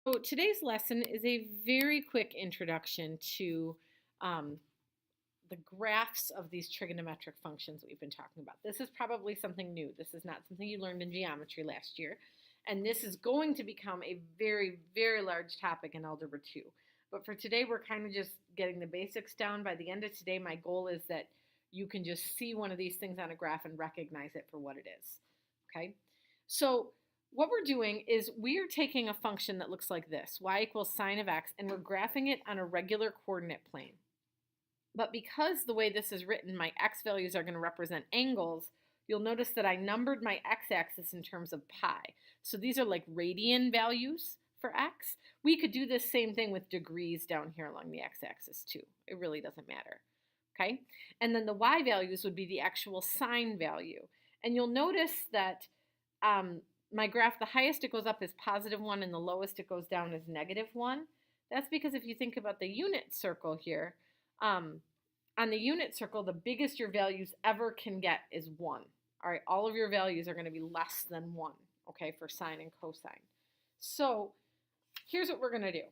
So today's lesson is a very quick introduction to um, the graphs of these trigonometric functions that we've been talking about. This is probably something new. This is not something you learned in geometry last year. And this is going to become a very, very large topic in Algebra 2. But for today, we're kind of just getting the basics down. By the end of today, my goal is that you can just see one of these things on a graph and recognize it for what it is. Okay? So what we're doing is we are taking a function that looks like this, y equals sine of x, and we're graphing it on a regular coordinate plane. But because the way this is written, my x values are going to represent angles, you'll notice that I numbered my x-axis in terms of pi. So these are like radian values for x. We could do this same thing with degrees down here along the x-axis too. It really doesn't matter. Okay? And then the y values would be the actual sine value. And you'll notice that my graph, the highest it goes up is +1 and the lowest it goes down is -1. That's because if you think about the unit circle here, on the unit circle, the biggest your values ever can get is 1. All right, all of your values are going to be less than 1, okay, for sine and cosine. So here's what we're going to do.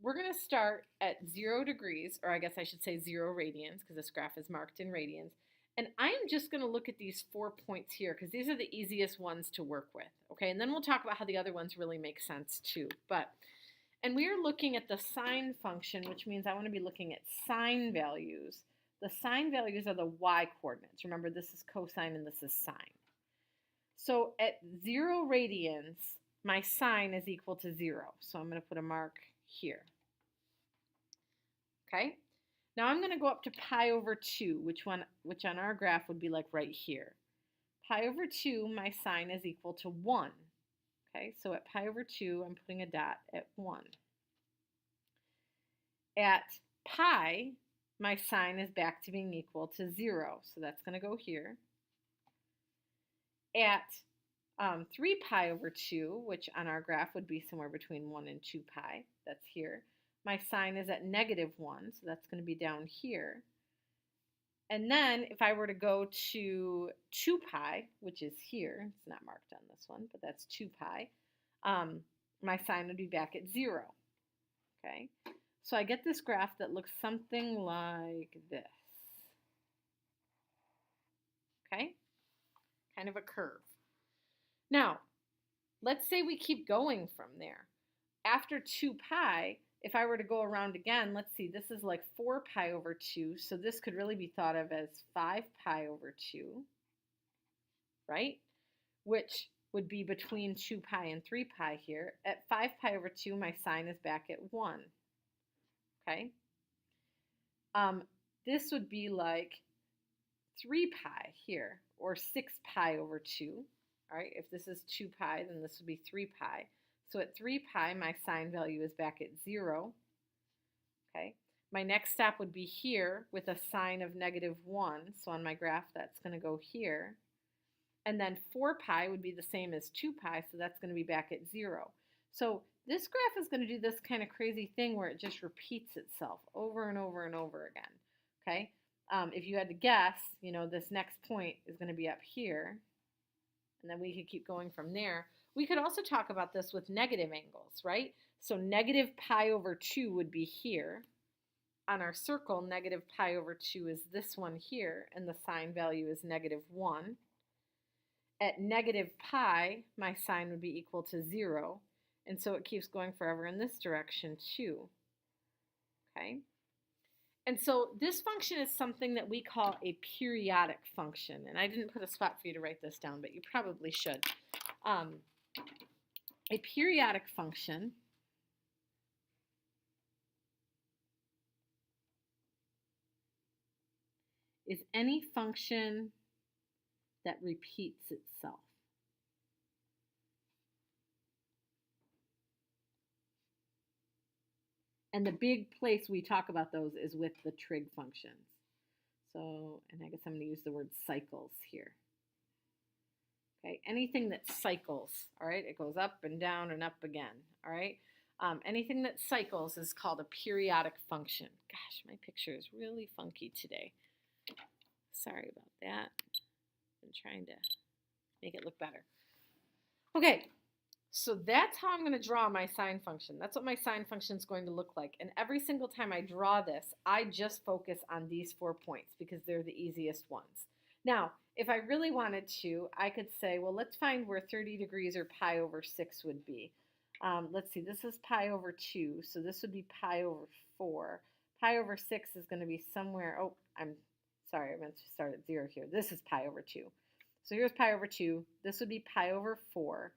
We're going to start at 0 degrees, or I guess I should say 0 radians, because this graph is marked in radians. And I'm just going to look at these 4 points here, because these are the easiest ones to work with, okay? And then we'll talk about how the other ones really make sense too. And we are looking at the sine function, which means I want to be looking at sine values. The sine values are the y coordinates. Remember, this is cosine and this is sine. So at 0 radians, my sine is equal to 0. So I'm going to put a mark here. Okay? Now I'm going to go up to pi over 2, which on our graph would be like right here. Pi over 2, my sine is equal to 1. Okay, so at pi over 2, I'm putting a dot at 1. At pi, my sine is back to being equal to 0, so that's going to go here. At 3 pi over 2, which on our graph would be somewhere between 1 and 2 pi, that's here. My sine is at -1, so that's going to be down here. And then if I were to go to 2 pi, which is here, it's not marked on this one, but that's 2 pi, my sine would be back at 0. Okay, so I get this graph that looks something like this. Okay, kind of a curve. Now, let's say we keep going from there. After 2 pi, if I were to go around again, let's see, this is like 4 pi over 2, so this could really be thought of as 5 pi over 2, right? Which would be between 2 pi and 3 pi here. At 5 pi over 2, my sine is back at 1, okay? This would be like 3 pi here, or 6 pi over 2, all right? If this is 2 pi, then this would be 3 pi. So at 3 pi, my sine value is back at 0. Okay. My next stop would be here with a sine of -1. So on my graph, that's going to go here. And then 4 pi would be the same as 2 pi, so that's going to be back at 0. So this graph is going to do this kind of crazy thing where it just repeats itself over and over and over again. Okay. If you had to guess, this next point is going to be up here. And then we could keep going from there. We could also talk about this with negative angles, right? So negative pi over 2 would be here. On our circle, negative pi over 2 is this one here, and the sine value is -1. At negative pi, my sine would be equal to 0, and so it keeps going forever in this direction too. Okay? And so this function is something that we call a periodic function, and I didn't put a spot for you to write this down, but you probably should. A periodic function is any function that repeats itself. And the big place we talk about those is with the trig functions. So, and I guess I'm going to use the word cycles here. Okay, anything that cycles, all right, it goes up and down and up again, all right? Anything that cycles is called a periodic function. Gosh, my picture is really funky today. Sorry about that. I'm trying to make it look better. Okay, So that's how I'm going to draw my sine function. That's what my sine function is going to look like. And every single time I draw this, I just focus on these 4 points because they're the easiest ones. Now, if I really wanted to, I could say, well, let's find where 30 degrees or pi over 6 would be. Let's see, this is pi over 2, so this would be pi over 4. Pi over 6 is going to be somewhere, oh, I'm sorry, I meant to start at 0 here. This is pi over 2. So here's pi over 2. This would be pi over 4.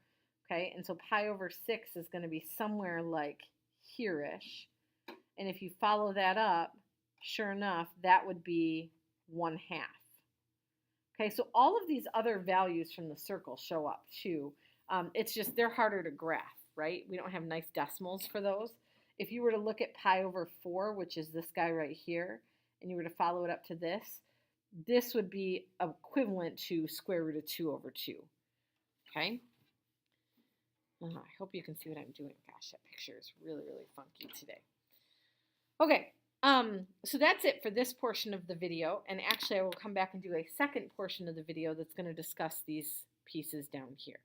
Okay, and so pi over 6 is going to be somewhere like here-ish. And if you follow that up, sure enough, that would be 1/2. Okay, so all of these other values from the circle show up too. It's just they're harder to graph, right? We don't have nice decimals for those. If you were to look at pi over 4, which is this guy right here, and you were to follow it up to this would be equivalent to square root of 2 over 2. Okay? I hope you can see what I'm doing. Gosh, that picture is really, really funky today. Okay, so that's it for this portion of the video. And actually, I will come back and do a second portion of the video that's going to discuss these pieces down here.